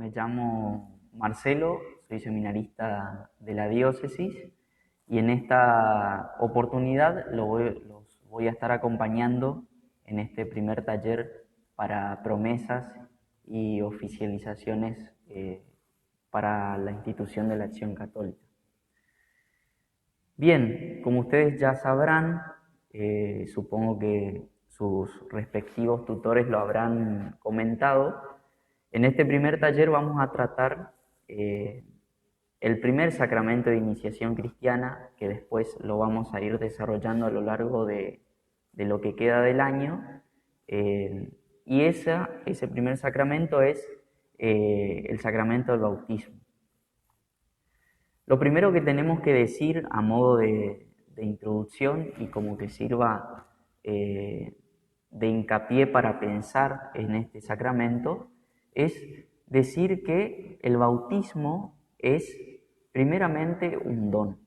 me llamo Marcelo, soy seminarista de la diócesis y en esta oportunidad los voy a estar acompañando en este primer taller para promesas y oficializaciones para la institución de la Acción Católica. Bien, como ustedes ya sabrán, supongo que sus respectivos tutores lo habrán comentado, en este primer taller vamos a tratar el primer sacramento de iniciación cristiana, que después lo vamos a ir desarrollando a lo largo de lo que queda del año, y ese primer sacramento es el sacramento del bautismo. Lo primero que tenemos que decir a modo de introducción y como que sirva de hincapié para pensar en este sacramento es decir que el bautismo es primeramente un don.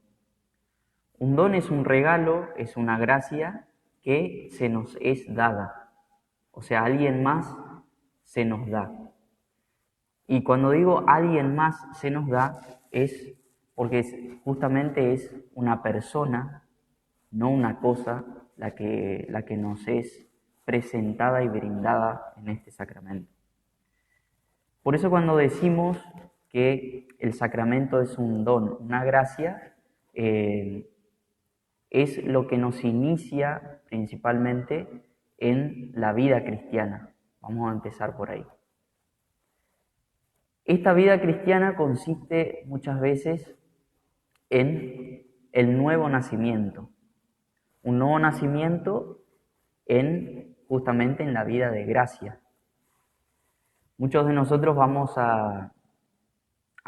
Un don es un regalo, es una gracia que se nos es dada. O sea, alguien más se nos da. Y cuando digo alguien más se nos da, es porque justamente es una persona, no una cosa, la que nos es presentada y brindada en este sacramento. Por eso cuando decimos que el sacramento es un don, una gracia, es lo que nos inicia principalmente en la vida cristiana. Vamos a empezar por ahí. Esta vida cristiana consiste muchas veces en el nuevo nacimiento. Un nuevo nacimiento justamente en la vida de gracia. Muchos de nosotros vamos a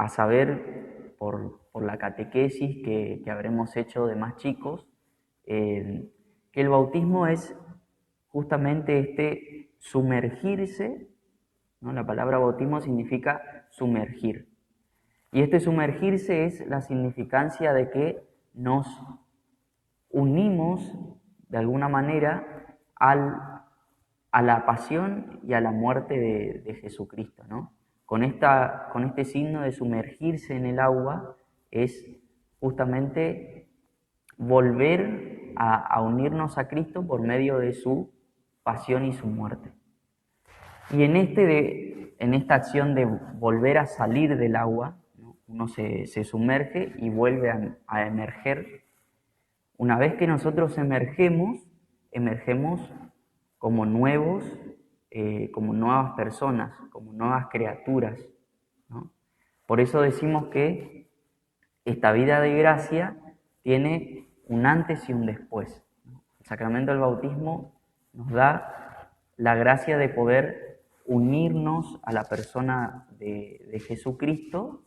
saber por la catequesis que habremos hecho de más chicos, que el bautismo es justamente este sumergirse, ¿no? La palabra bautismo significa sumergir. Y este sumergirse es la significancia de que nos unimos de alguna manera a la pasión y a la muerte de Jesucristo, ¿no? Con este signo de sumergirse en el agua es justamente volver a unirnos a Cristo por medio de su pasión y su muerte. Y en esta acción de volver a salir del agua, ¿no? Uno se sumerge y vuelve a emerger. Una vez que nosotros emergemos como nuevos, como nuevas personas, como nuevas criaturas, ¿no? Por eso decimos que esta vida de gracia tiene un antes y un después, ¿no? El sacramento del bautismo nos da la gracia de poder unirnos a la persona de Jesucristo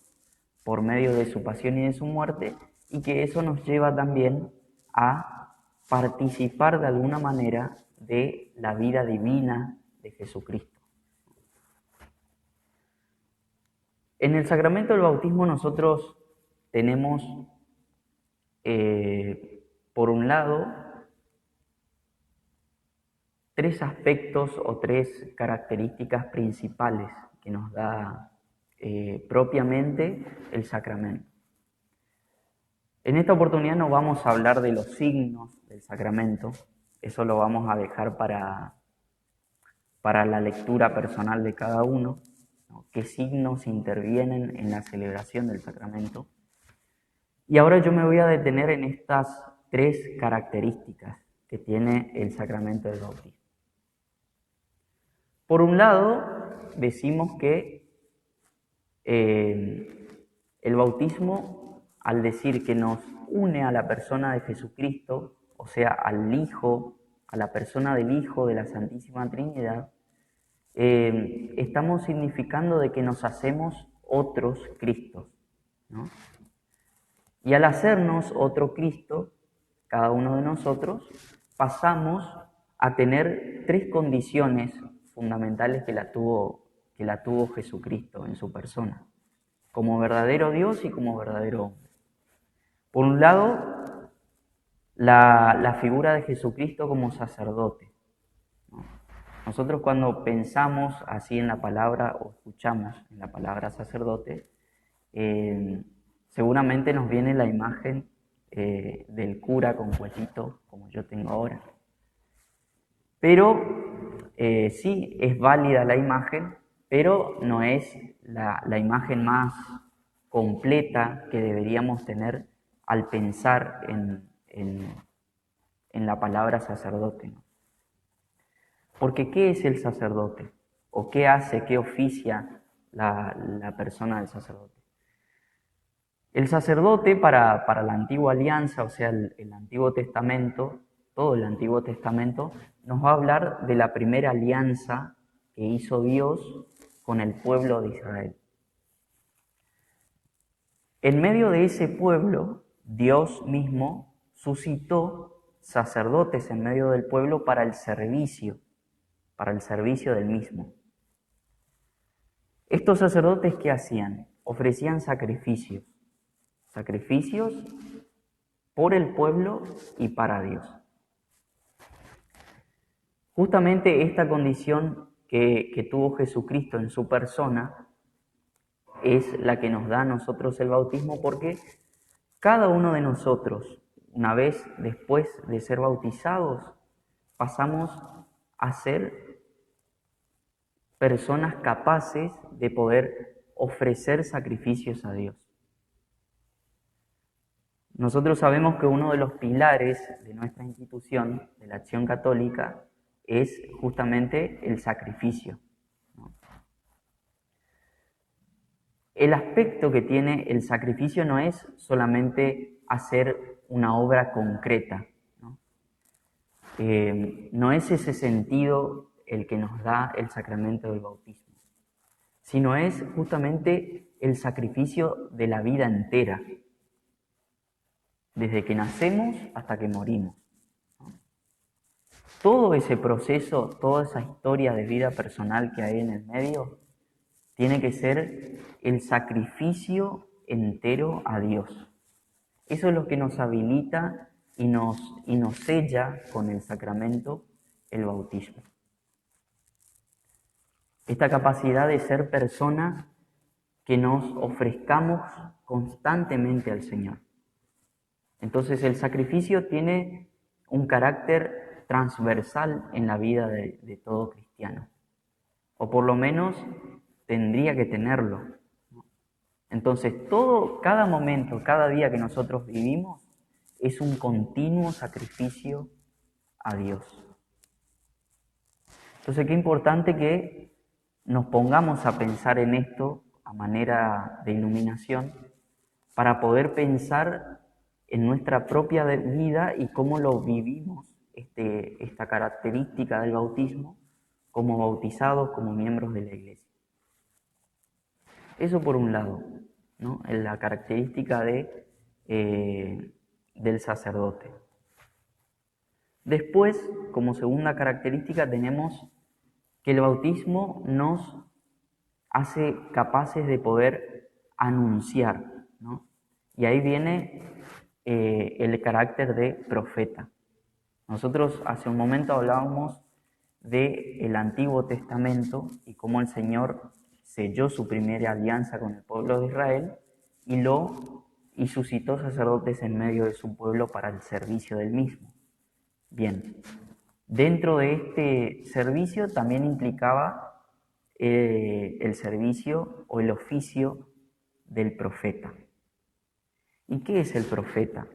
por medio de su pasión y de su muerte, y que eso nos lleva también a participar de alguna manera de la vida divina de Jesucristo. En el sacramento del bautismo nosotros tenemos, por un lado, tres aspectos o tres características principales que nos da propiamente el sacramento. En esta oportunidad no vamos a hablar de los signos del sacramento, eso lo vamos a dejar para la lectura personal de cada uno, ¿no? Qué signos intervienen en la celebración del sacramento. Y ahora yo me voy a detener en estas tres características que tiene el sacramento del bautismo. Por un lado, decimos que el bautismo, al decir que nos une a la persona de Jesucristo, o sea, al Hijo, a la persona del Hijo de la Santísima Trinidad, estamos significando de que nos hacemos otros Cristos, ¿no? Y al hacernos otro Cristo, cada uno de nosotros, pasamos a tener tres condiciones fundamentales que la tuvo Jesucristo en su persona, como verdadero Dios y como verdadero hombre. Por un lado, la figura de Jesucristo como sacerdote, ¿no? Nosotros cuando pensamos así en la palabra o escuchamos en la palabra sacerdote, seguramente nos viene la imagen del cura con cuetito como yo tengo ahora. Pero sí es válida la imagen, pero no es la imagen más completa que deberíamos tener al pensar en la palabra sacerdote, ¿no? Porque ¿qué es el sacerdote? ¿O qué hace, qué oficia la persona del sacerdote? El sacerdote para la antigua alianza, o sea, el Antiguo Testamento, todo el Antiguo Testamento, nos va a hablar de la primera alianza que hizo Dios con el pueblo de Israel. En medio de ese pueblo, Dios mismo suscitó sacerdotes en medio del pueblo para el servicio del mismo. Estos sacerdotes, ¿qué hacían? Ofrecían sacrificios por el pueblo y para Dios. Justamente esta condición que tuvo Jesucristo en su persona es la que nos da a nosotros el bautismo, porque cada uno de nosotros, una vez después de ser bautizados, pasamos a ser personas capaces de poder ofrecer sacrificios a Dios. Nosotros sabemos que uno de los pilares de nuestra institución, de la Acción Católica, es justamente el sacrificio, ¿no? El aspecto que tiene el sacrificio no es solamente hacer una obra concreta, ¿no? No es ese sentido el que nos da el sacramento del bautismo, sino es justamente el sacrificio de la vida entera, desde que nacemos hasta que morimos. Todo ese proceso, toda esa historia de vida personal que hay en el medio, tiene que ser el sacrificio entero a Dios. Eso es lo que nos habilita y nos sella con el sacramento el bautismo. Esta capacidad de ser personas que nos ofrezcamos constantemente al Señor. Entonces el sacrificio tiene un carácter transversal en la vida de todo cristiano, o por lo menos tendría que tenerlo. Entonces cada momento, cada día que nosotros vivimos es un continuo sacrificio a Dios. Entonces qué importante que nos pongamos a pensar en esto a manera de iluminación para poder pensar en nuestra propia vida y cómo lo vivimos, esta característica del bautismo, como bautizados, como miembros de la Iglesia. Eso por un lado, ¿no? La característica del sacerdote. Después, como segunda característica, tenemos que el bautismo nos hace capaces de poder anunciar, ¿no? Y ahí viene el carácter de profeta. Nosotros hace un momento hablábamos del Antiguo Testamento y cómo el Señor selló su primera alianza con el pueblo de Israel y suscitó sacerdotes en medio de su pueblo para el servicio del mismo. Bien, dentro de este servicio también implicaba el servicio o el oficio del profeta. ¿Y qué es el profeta?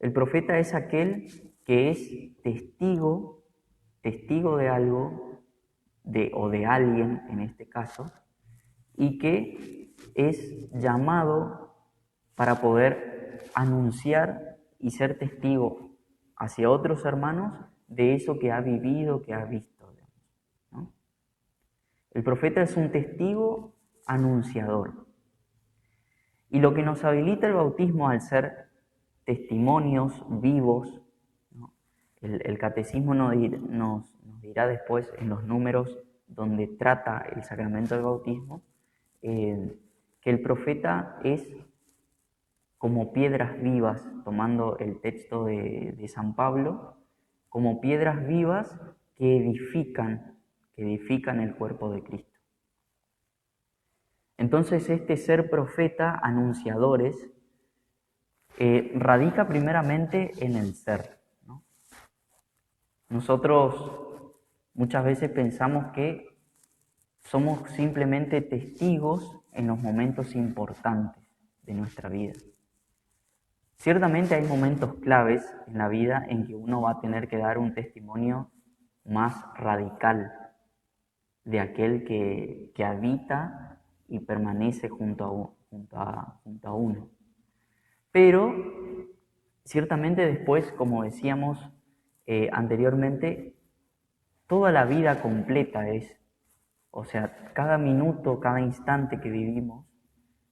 El profeta es aquel que es testigo de algo, o de alguien en este caso, y que es llamado para poder anunciar y ser testigo hacia otros hermanos de eso que ha vivido, que ha visto, ¿no? El profeta es un testigo anunciador. Y lo que nos habilita el bautismo al ser testimonios vivos, ¿no? El catecismo nos dirá después en los números donde trata el sacramento del bautismo, que el profeta es como piedras vivas, tomando el texto de San Pablo, como piedras vivas que edifican que edifican el cuerpo de Cristo. Entonces este ser profeta, anunciadores, radica primeramente en el ser, ¿no? Nosotros muchas veces pensamos que somos simplemente testigos en los momentos importantes de nuestra vida. Ciertamente hay momentos claves en la vida en que uno va a tener que dar un testimonio más radical de aquel que habita y permanece junto a uno. Pero ciertamente después, como decíamos anteriormente, toda la vida completa es, o sea, cada minuto, cada instante que vivimos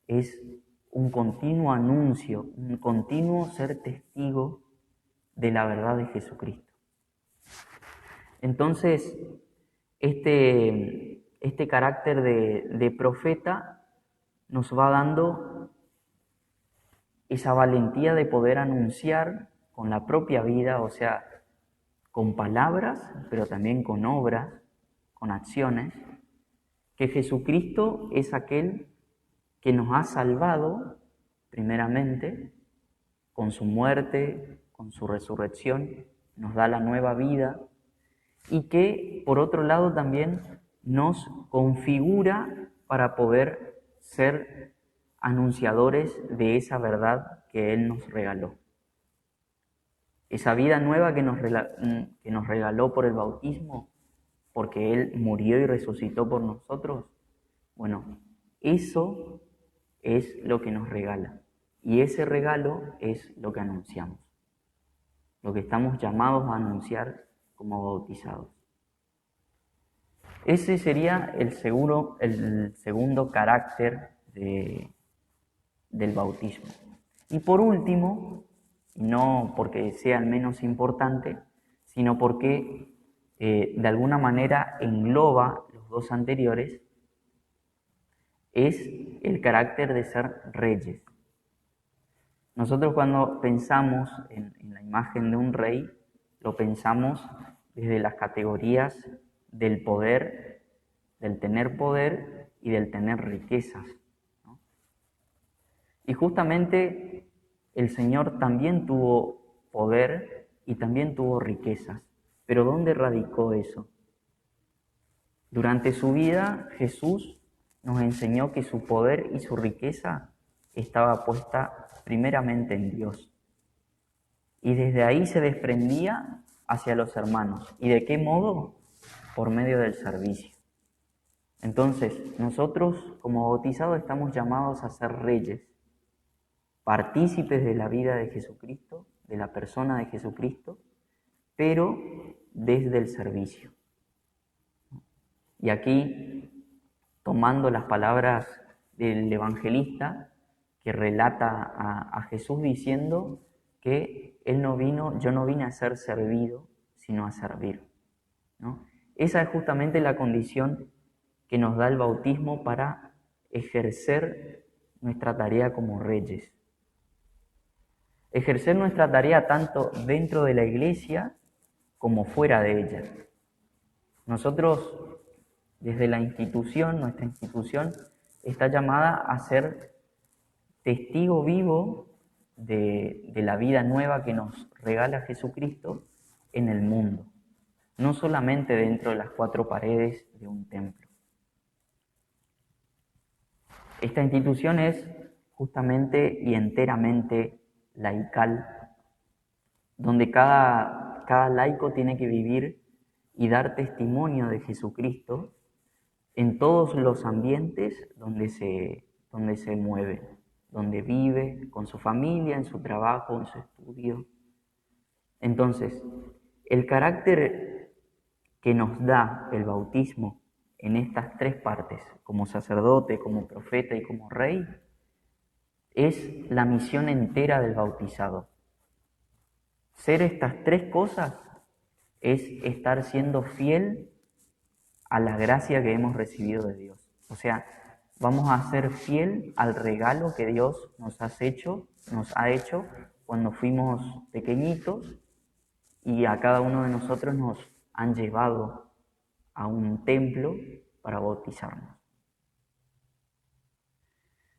es un continuo anuncio, un continuo ser testigo de la verdad de Jesucristo. Entonces, este carácter de profeta nos va dando esa valentía de poder anunciar con la propia vida, o sea, con palabras, pero también con obras, con acciones, que Jesucristo es aquel que nos ha salvado, primeramente, con su muerte, con su resurrección, nos da la nueva vida, y que, por otro lado, también nos configura para poder ser anunciadores de esa verdad que Él nos regaló. Esa vida nueva que nos regaló por el bautismo, porque Él murió y resucitó por nosotros, bueno, eso es lo que nos regala. Y ese regalo es lo que anunciamos, lo que estamos llamados a anunciar como bautizados. Ese sería el segundo carácter del bautismo. Y por último, no porque sea el menos importante, sino porque de alguna manera engloba los dos anteriores, es el carácter de ser reyes. Nosotros cuando pensamos en la imagen de un rey, lo pensamos desde las categorías del poder, del tener poder y del tener riquezas, ¿no? Y justamente el Señor también tuvo poder y también tuvo riquezas. Pero ¿dónde radicó eso? Durante su vida, Jesús nos enseñó que su poder y su riqueza estaba puesta primeramente en Dios. Y desde ahí se desprendía hacia los hermanos. ¿Y de qué modo? Por medio del servicio. Entonces, nosotros como bautizados estamos llamados a ser reyes, partícipes de la vida de Jesucristo, de la persona de Jesucristo, pero desde el servicio. Y aquí, tomando las palabras del evangelista que relata a Jesús diciendo que yo no vine a ser servido, sino a servir, ¿no? Esa es justamente la condición que nos da el bautismo para ejercer nuestra tarea como reyes. Ejercer nuestra tarea tanto dentro de la iglesia como fuera de ella. Nosotros, desde nuestra institución, está llamada a ser testigo vivo de la vida nueva que nos regala Jesucristo en el mundo, no solamente dentro de las cuatro paredes de un templo. Esta institución es justamente y enteramente laical, donde cada laico tiene que vivir y dar testimonio de Jesucristo en todos los ambientes donde se mueve, donde vive, con su familia, en su trabajo, en su estudio. Entonces, el carácter que nos da el bautismo en estas tres partes, como sacerdote, como profeta y como rey, es la misión entera del bautizado. Ser estas tres cosas es estar siendo fiel a la gracia que hemos recibido de Dios. O sea, vamos a ser fiel al regalo que Dios nos ha hecho cuando fuimos pequeñitos y a cada uno de nosotros nos han llevado a un templo para bautizarnos.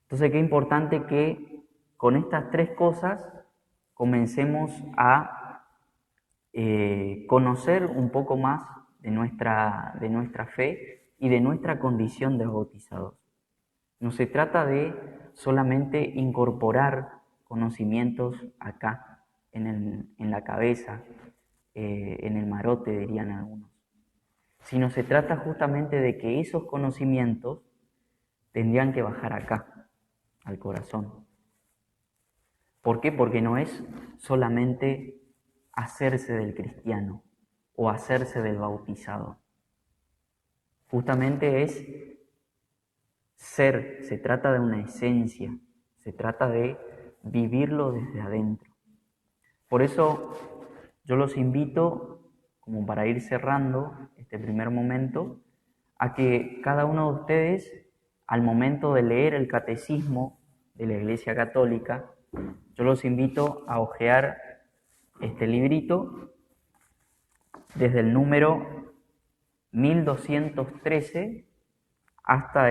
Entonces, qué importante que con estas tres cosas comencemos a conocer un poco más de nuestra fe y de nuestra condición de bautizados. No se trata de solamente incorporar conocimientos acá, en la cabeza, en el marote, dirían algunos, sino se trata justamente de que esos conocimientos tendrían que bajar acá, al corazón. ¿Por qué? Porque no es solamente hacerse del cristiano o hacerse del bautizado. Justamente es ser, se trata de una esencia, se trata de vivirlo desde adentro. Por eso yo los invito, como para ir cerrando este primer momento, a que cada uno de ustedes, al momento de leer el catecismo de la Iglesia Católica, yo los invito a hojear este librito desde el número 1213 hasta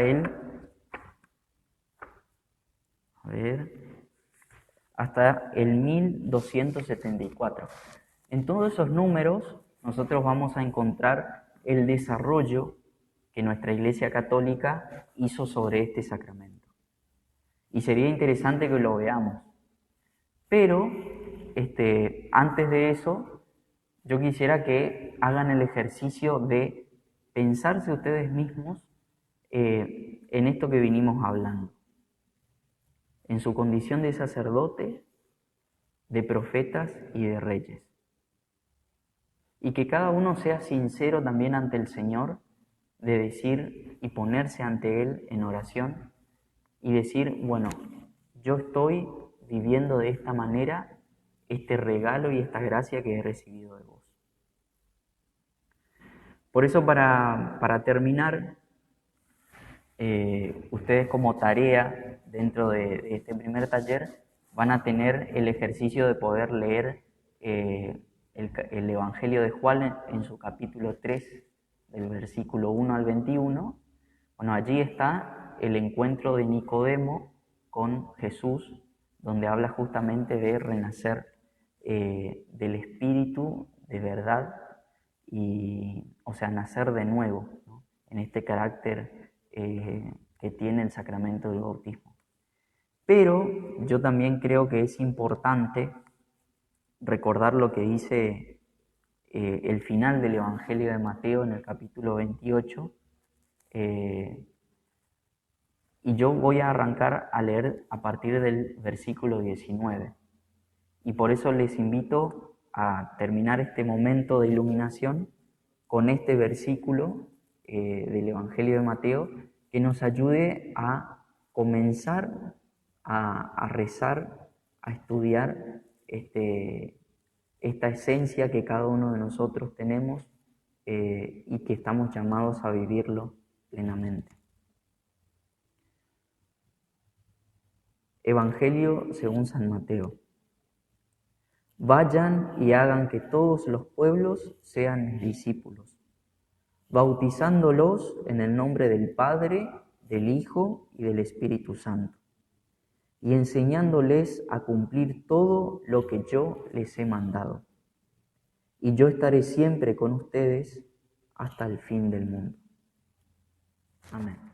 hasta el 1274. En todos esos números nosotros vamos a encontrar el desarrollo que nuestra Iglesia Católica hizo sobre este sacramento. Y sería interesante que lo veamos. Pero antes de eso, yo quisiera que hagan el ejercicio de pensarse ustedes mismos en esto que vinimos hablando, en su condición de sacerdotes, de profetas y de reyes. Y que cada uno sea sincero también ante el Señor, de decir y ponerse ante Él en oración y decir, bueno, yo estoy viviendo de esta manera este regalo y esta gracia que he recibido de vos. Por eso, para terminar, ustedes como tarea dentro de este primer taller van a tener el ejercicio de poder leer el Evangelio de Juan en su capítulo 3, del versículo 1 al 21. Bueno, allí está el encuentro de Nicodemo con Jesús, donde habla justamente de renacer del Espíritu de verdad, o sea, nacer de nuevo, ¿no? En este carácter que tiene el sacramento del bautismo. Pero yo también creo que es importante recordar lo que dice el final del Evangelio de Mateo en el capítulo 28, y yo voy a arrancar a leer a partir del versículo 19. Y por eso les invito a terminar este momento de iluminación con este versículo del Evangelio de Mateo, que nos ayude a comenzar a rezar, a estudiar esta esencia que cada uno de nosotros tenemos y que estamos llamados a vivirlo plenamente. Evangelio según San Mateo. Vayan y hagan que todos los pueblos sean mis discípulos, bautizándolos en el nombre del Padre, del Hijo y del Espíritu Santo, y enseñándoles a cumplir todo lo que yo les he mandado. Y yo estaré siempre con ustedes hasta el fin del mundo. Amén.